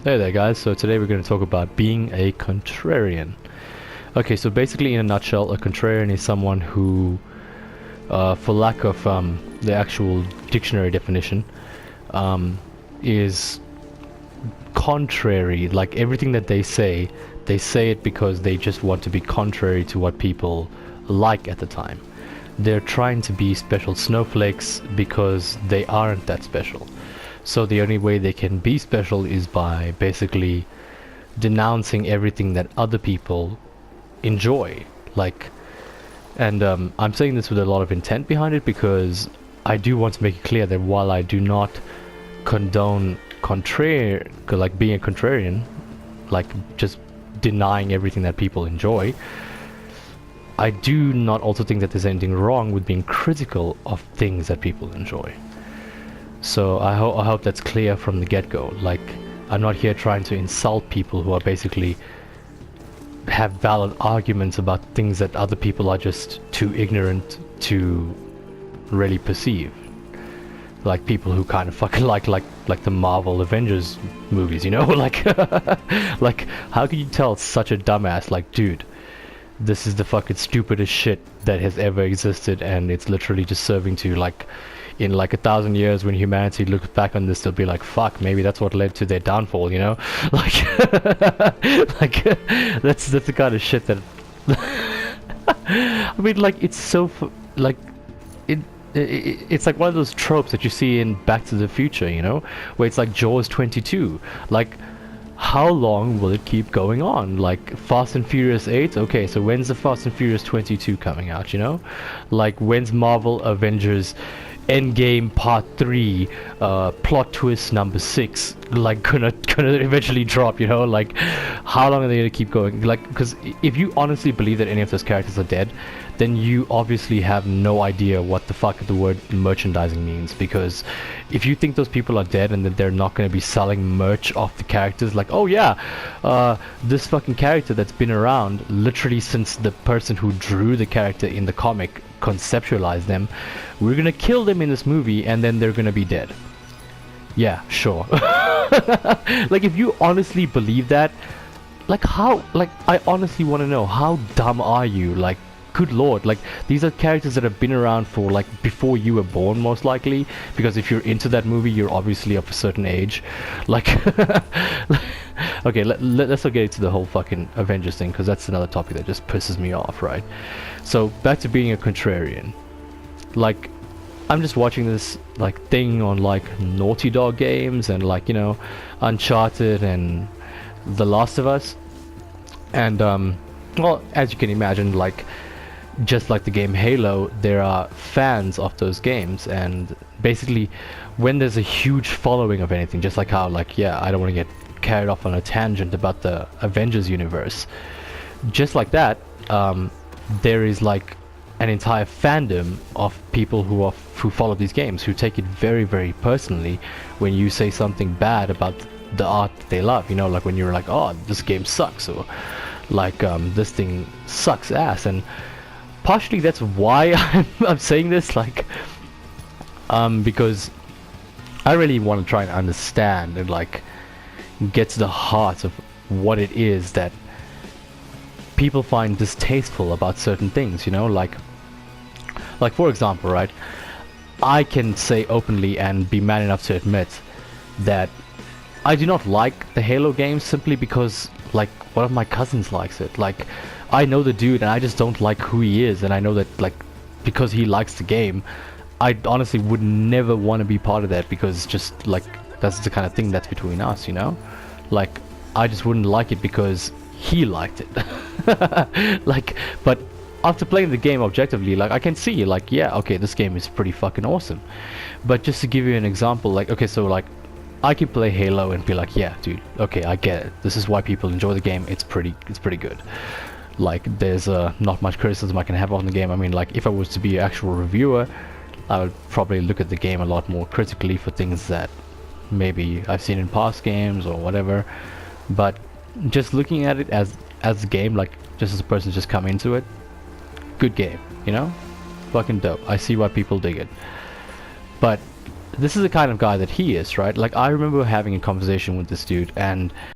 Hey there guys, so today we're going to talk about being a contrarian. Okay, so basically in a nutshell, a contrarian is someone who, for lack of the actual dictionary definition, is contrary. Like everything that they say it because they just want to be contrary to what people like at the time. They're trying to be special snowflakes because they aren't that special. So the only way they can be special is by basically denouncing everything that other people enjoy. Like, and I'm saying this with a lot of intent behind it because I do want to make it clear that while I do not condone like being a contrarian, like just denying everything that people enjoy, I do not also think that there's anything wrong with being critical of things that people enjoy. So I hope that's clear from the get-go. Like, I'm not here trying to insult people who are basically have valid arguments about things that other people are just too ignorant to really perceive. Like people who kind of fucking like the Marvel Avengers movies, you know? Like, like how can you tell such a dumbass? Like, dude, this is the fucking stupidest shit that has ever existed, and it's literally just serving to like. In like 1,000 years, when humanity looks back on this, they'll be like, "Fuck, maybe that's what led to their downfall," you know? Like, like that's the kind of shit that. I mean, like it's so like it's like one of those tropes that you see in Back to the Future, you know, where it's like Jaws 22. Like, how long will it keep going on? Like Fast and Furious 8? Okay, so when's the Fast and Furious 22 coming out, you know? Like, when's Marvel Avengers Endgame Part 3 plot twist number 6 like gonna eventually drop, you know? Like, how long are they gonna keep going? Like, because if you honestly believe that any of those characters are dead, then you obviously have no idea what the fuck the word merchandising means. Because if you think those people are dead and that they're not going to be selling merch off the characters, like, oh yeah, this fucking character that's been around literally since the person who drew the character in the comic conceptualized them, we're gonna kill them in this movie and then they're gonna be dead. Yeah, sure. Like, if you honestly believe that, like, how, like, I honestly want to know, how dumb are you? Like, good lord, like, these are characters that have been around for, like, before you were born, most likely, because if you're into that movie, you're obviously of a certain age. Like, okay, let's not get into the whole fucking Avengers thing, because that's another topic that just pisses me off, right? So, back to being a contrarian. Like, I'm just watching this, like, thing on, like, Naughty Dog games, and, like, you know, Uncharted, and The Last of Us, and, well, as you can imagine, like, just like the game Halo, there are fans of those games, and basically when there's a huge following of anything, just like how, like, yeah, I don't want to get carried off on a tangent about the Avengers universe, just like that, there is like an entire fandom of people who follow these games, who take it very, very personally when you say something bad about the art that they love, you know, like when you're like, oh, this game sucks, or like, this thing sucks ass. And partially that's why I'm saying this, like, because I really want to try and understand and, like, get to the heart of what it is that people find distasteful about certain things, you know? Like for example, right, I can say openly and be man enough to admit that I do not like the Halo games simply because, like, one of my cousins likes it. Like, I know the dude and I just don't like who he is, and I know that, like, because he likes the game, I honestly would never want to be part of that, because just, like, that's the kind of thing that's between us, you know? Like, I just wouldn't like it because he liked it. Like, but after playing the game objectively, like, I can see, like, yeah, okay, this game is pretty fucking awesome. But just to give you an example, like, okay, so, like, I can play Halo and be like, yeah, dude, okay, I get it. This is why people enjoy the game. It's pretty good. Like, there's not much criticism I can have on the game. I mean, like, if I was to be an actual reviewer, I would probably look at the game a lot more critically for things that maybe I've seen in past games or whatever. But just looking at it as a game, like, just as a person just come into it, good game, you know? Fucking dope. I see why people dig it. But this is the kind of guy that he is, right? Like I remember having a conversation with this dude, and